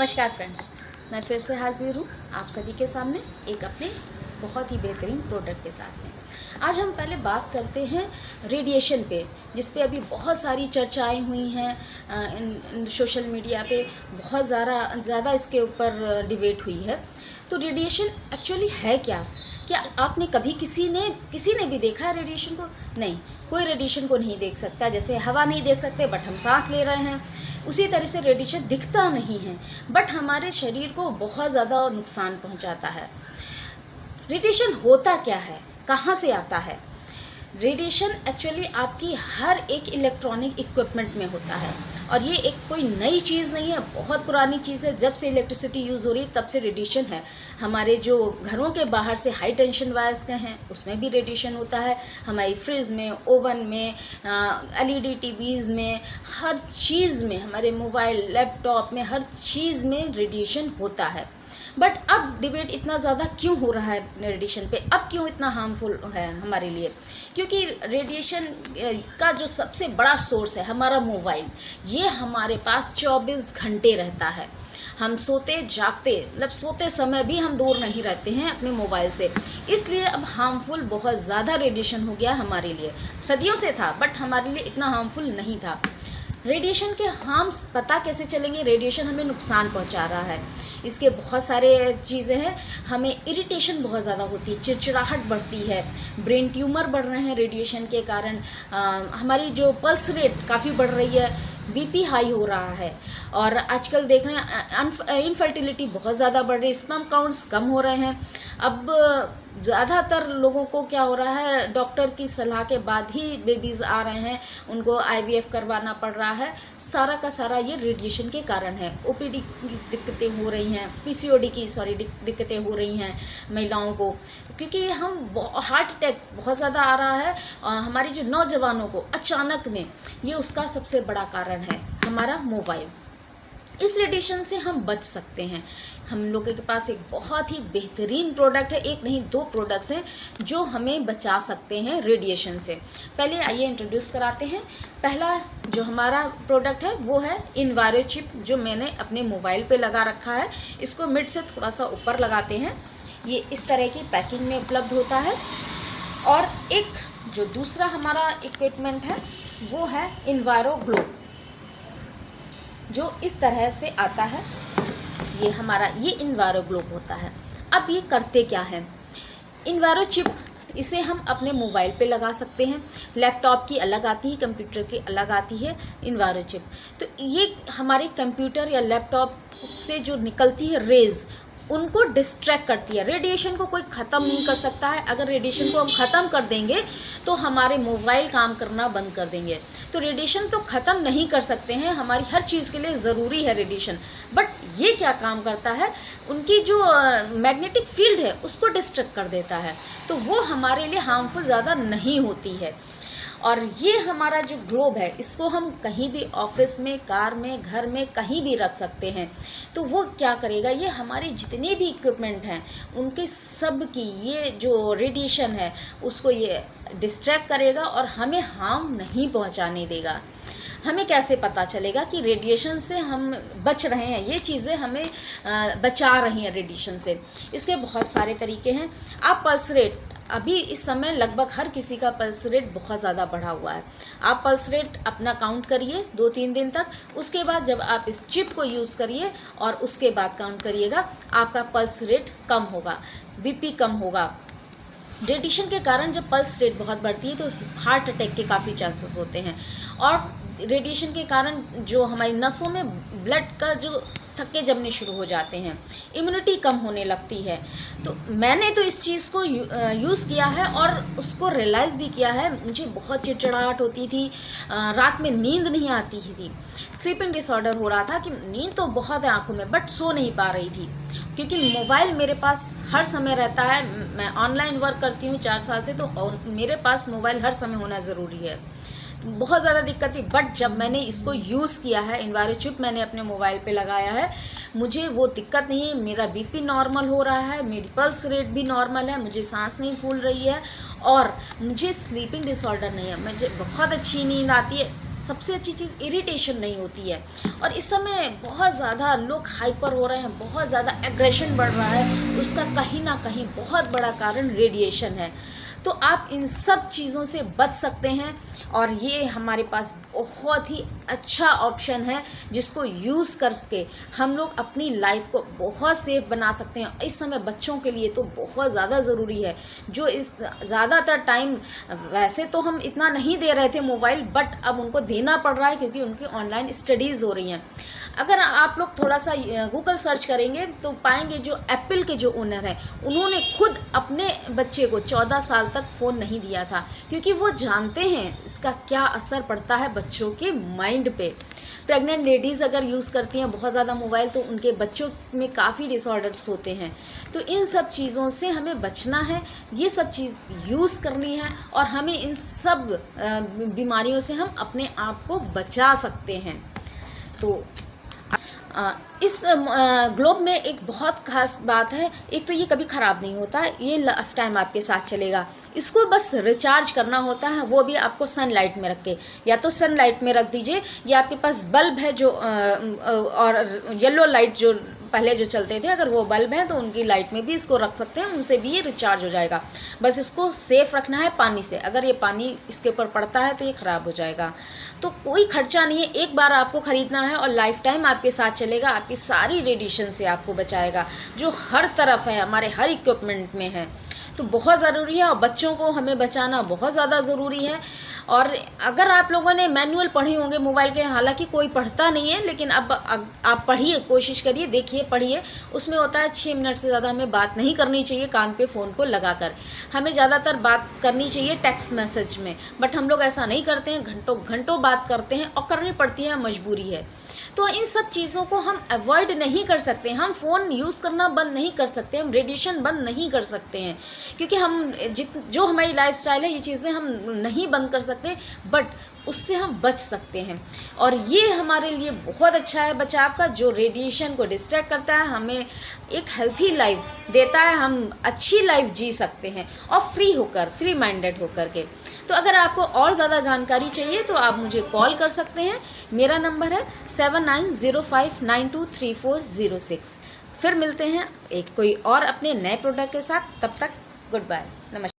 नमस्कार फ्रेंड्स, मैं फिर से हाजिर हूँ आप सभी के सामने एक अपने बहुत ही बेहतरीन प्रोडक्ट के साथ में। आज हम पहले बात करते हैं रेडिएशन पे, जिस पे अभी बहुत सारी चर्चाएं हुई हैं सोशल मीडिया पे, बहुत ज़्यादा इसके ऊपर डिबेट हुई है। तो रेडिएशन एक्चुअली है क्या? क्या आपने कभी किसी ने भी देखा है रेडिएशन को? नहीं, कोई रेडिएशन को नहीं देख सकता। जैसे हवा नहीं देख सकते बट हम सांस ले रहे हैं, उसी तरह से रेडिएशन दिखता नहीं है बट हमारे शरीर को बहुत ज़्यादा नुकसान पहुंचाता है। रेडिएशन होता क्या है, कहाँ से आता है? रेडिएशन एक्चुअली आपकी हर एक इलेक्ट्रॉनिक इक्विपमेंट में होता है और ये एक कोई नई चीज़ नहीं है, बहुत पुरानी चीज़ है। जब से इलेक्ट्रिसिटी यूज़ हो रही है तब से रेडिएशन है। हमारे जो घरों के बाहर से हाई टेंशन वायर्स के हैं उसमें भी रेडिएशन होता है, हमारी फ्रिज में, ओवन में, एलईडी टीवीज़ में, हर चीज़ में, हमारे मोबाइल लैपटॉप में, हर चीज़ में रेडिएशन होता है। बट अब डिबेट इतना ज़्यादा क्यों हो रहा है रेडिएशन पे? अब क्यों इतना हार्मफुल है हमारे लिए? क्योंकि रेडिएशन का जो सबसे बड़ा सोर्स है हमारा मोबाइल, ये हमारे पास 24 घंटे रहता है। हम सोते जागते, मतलब सोते समय भी हम दूर नहीं रहते हैं अपने मोबाइल से। इसलिए अब हार्मफुल बहुत ज़्यादा रेडिएशन हो गया हमारे लिए। सदियों से था बट हमारे लिए इतना हार्मफुल नहीं था। रेडिएशन के हार्म्स पता कैसे चलेंगे? रेडिएशन हमें नुकसान पहुंचा रहा है, इसके बहुत सारे चीज़ें हैं। हमें इरिटेशन बहुत ज़्यादा होती है, चिड़चिड़ाहट बढ़ती है, ब्रेन ट्यूमर बढ़ रहे हैं रेडिएशन के कारण। हमारी जो पल्स रेट काफ़ी बढ़ रही है, बीपी हाई हो रहा है और आजकल देख रहे हैं इनफर्टिलिटी बहुत ज़्यादा बढ़ रही है, स्पर्म काउंट्स कम हो रहे हैं। अब ज़्यादातर लोगों को क्या हो रहा है, डॉक्टर की सलाह के बाद ही बेबीज़ आ रहे हैं, उनको आईवीएफ करवाना पड़ रहा है। सारा का सारा ये रेडिएशन के कारण है। ओपीडी की दिक्कतें हो रही हैं, पीसीओडी की दिक्कतें हो रही हैं महिलाओं को, क्योंकि हार्ट अटैक बहुत ज़्यादा आ रहा है। हमारी जो नौजवानों को अचानक में, ये उसका सबसे बड़ा कारण है हमारा मोबाइल। इस रेडिएशन से हम बच सकते हैं। हम लोगों के पास एक बहुत ही बेहतरीन प्रोडक्ट है, एक नहीं दो प्रोडक्ट्स हैं जो हमें बचा सकते हैं रेडिएशन से। पहले आइए इंट्रोड्यूस कराते हैं। पहला जो हमारा प्रोडक्ट है वो है इन्वायरो चिप, जो मैंने अपने मोबाइल पे लगा रखा है। इसको मिड से थोड़ा सा ऊपर लगाते हैं। ये इस तरह की पैकिंग में उपलब्ध होता है। और एक जो दूसरा हमारा इक्विपमेंट है वो है इन्वायरो ग्लो, जो इस तरह से आता है। ये इन्वायरो ग्लोब होता है। अब ये करते क्या है? इन्वायरो चिप, इसे हम अपने मोबाइल पे लगा सकते हैं। लैपटॉप की अलग आती है, कंप्यूटर की अलग आती है इन्वायरो चिप। तो ये हमारे कंप्यूटर या लैपटॉप से जो निकलती है रेज़, उनको डिस्ट्रैक्ट करती है। रेडिएशन को कोई ख़त्म नहीं कर सकता है। अगर रेडिएशन को हम ख़त्म कर देंगे तो हमारे मोबाइल काम करना बंद कर देंगे। तो रेडिएशन तो ख़त्म नहीं कर सकते हैं, हमारी हर चीज़ के लिए ज़रूरी है रेडिएशन। बट ये क्या काम करता है, उनकी जो मैग्नेटिक फील्ड है उसको डिस्ट्रैक्ट कर देता है, तो वो हमारे लिए हार्मफुल ज़्यादा नहीं होती है। और ये हमारा जो ग्लोब है, इसको हम कहीं भी ऑफिस में, कार में, घर में कहीं भी रख सकते हैं। तो वो क्या करेगा, ये हमारे जितने भी इक्विपमेंट हैं उनके सब की ये जो रेडिएशन है उसको ये डिस्ट्रैक्ट करेगा और हमें हार्म नहीं पहुंचाने देगा। हमें कैसे पता चलेगा कि रेडिएशन से हम बच रहे हैं, ये चीज़ें हमें बचा रही हैं रेडिएशन से? इसके बहुत सारे तरीके हैं। आप पल्स रेट, अभी इस समय लगभग हर किसी का पल्स रेट बहुत ज़्यादा बढ़ा हुआ है। आप पल्स रेट अपना काउंट करिए 2-3 दिन तक, उसके बाद जब आप इस चिप को यूज़ करिए और उसके बाद काउंट करिएगा, आपका पल्स रेट कम होगा, बीपी कम होगा। रेडिएशन के कारण जब पल्स रेट बहुत बढ़ती है तो हार्ट अटैक के काफ़ी चांसेस होते हैं। और रेडिएशन के कारण जो हमारी नसों में ब्लड का जो थक्के जमने शुरू हो जाते हैं, इम्यूनिटी कम होने लगती है। तो मैंने तो इस चीज़ को यूज़ किया है और उसको रियलाइज़ भी किया है। मुझे बहुत चिड़चिड़ाहट होती थी, रात में नींद नहीं आती थी, स्लीपिंग डिसऑर्डर हो रहा था कि नींद तो बहुत है आँखों में बट सो नहीं पा रही थी, क्योंकि मोबाइल मेरे पास हर समय रहता है। मैं ऑनलाइन वर्क करती हूँ 4 साल से, तो मेरे पास मोबाइल हर समय होना ज़रूरी है। बहुत ज़्यादा दिक्कत थी, बट जब मैंने इसको यूज़ किया है, इन्वायरो चिप मैंने अपने मोबाइल पे लगाया है, मुझे वो दिक्कत नहीं है। मेरा बीपी नॉर्मल हो रहा है, मेरी पल्स रेट भी नॉर्मल है, मुझे सांस नहीं फूल रही है और मुझे स्लीपिंग डिसऑर्डर नहीं है। मुझे बहुत अच्छी नींद आती है। सबसे अच्छी चीज़ इरिटेशन नहीं होती है। और इस समय बहुत ज़्यादा लोग हाइपर हो रहे हैं, बहुत ज़्यादा एग्रेशन बढ़ रहा है, उसका कहीं ना कहीं बहुत बड़ा कारण रेडिएशन है। तो आप इन सब चीज़ों से बच सकते हैं और ये हमारे पास बहुत ही अच्छा ऑप्शन है जिसको यूज़ करके हम लोग अपनी लाइफ को बहुत सेफ बना सकते हैं। इस समय बच्चों के लिए तो बहुत ज़्यादा ज़रूरी है, जो इस ज़्यादातर टाइम वैसे तो हम इतना नहीं दे रहे थे मोबाइल, बट अब उनको देना पड़ रहा है क्योंकि उनकी ऑनलाइन स्टडीज़ हो रही हैं। अगर आप लोग थोड़ा सा गूगल सर्च करेंगे तो पाएंगे जो एप्पल के जो ओनर हैं उन्होंने खुद अपने बच्चे को 14 साल तक फ़ोन नहीं दिया था, क्योंकि वो जानते हैं इसका क्या असर पड़ता है बच्चों के माइंड पे। प्रेग्नेंट लेडीज़ अगर यूज़ करती हैं बहुत ज़्यादा मोबाइल तो उनके बच्चों में काफ़ी डिसऑर्डर्स होते हैं। तो इन सब चीज़ों से हमें बचना है, ये सब चीज़ यूज़ करनी है और हमें इन सब बीमारियों से हम अपने आप को बचा सकते हैं। तो इस ग्लोब में एक बहुत खास बात है, एक तो ये कभी ख़राब नहीं होता, ये लाइफ टाइम आपके साथ चलेगा। इसको बस रिचार्ज करना होता है, वो भी आपको सनलाइट में रख के, या तो सनलाइट में रख दीजिए या आपके पास बल्ब है जो और येलो लाइट जो पहले जो चलते थे, अगर वो बल्ब हैं तो उनकी लाइट में भी इसको रख सकते हैं, उनसे भी ये रिचार्ज हो जाएगा। बस इसको सेफ़ रखना है पानी से, अगर ये पानी इसके ऊपर पड़ता है तो ये ख़राब हो जाएगा। तो कोई खर्चा नहीं है, एक बार आपको ख़रीदना है और लाइफ टाइम आपके साथ चलेगा, आपकी सारी रेडिएशन से आपको बचाएगा जो हर तरफ है, हमारे हर इक्विपमेंट में है। तो बहुत ज़रूरी है और बच्चों को हमें बचाना बहुत ज़्यादा ज़रूरी है। और अगर आप लोगों ने मैनुअल पढ़े होंगे मोबाइल के, हालांकि कोई पढ़ता नहीं है, लेकिन अब आप पढ़िए, कोशिश करिए, देखिए, पढ़िए। उसमें होता है 6 मिनट से ज़्यादा हमें बात नहीं करनी चाहिए कान पे फ़ोन को लगाकर। हमें ज़्यादातर बात करनी चाहिए टेक्स्ट मैसेज में, बट हम लोग ऐसा नहीं करते हैं, घंटों घंटों बात करते हैं और करनी पड़ती है, मजबूरी है। तो इन सब चीज़ों को हम अवॉइड नहीं कर सकते, हम फ़ोन यूज़ करना बंद नहीं कर सकते, हम रेडिएशन बंद नहीं कर सकते हैं, क्योंकि हम जो हमारी लाइफस्टाइल है ये चीज़ें हम नहीं बंद कर सकते, बट उससे हम बच सकते हैं। और ये हमारे लिए बहुत अच्छा है बचाव का, जो रेडिएशन को डिस्ट्रैक्ट करता है, हमें एक हेल्थी लाइफ देता है, हम अच्छी लाइफ जी सकते हैं और फ्री माइंडेड होकर के। तो अगर आपको और ज़्यादा जानकारी चाहिए तो आप मुझे कॉल कर सकते हैं, मेरा नंबर है 7905923406। फिर मिलते हैं एक कोई और अपने नए प्रोडक्ट के साथ, तब तक गुड बाय, नमस्कार।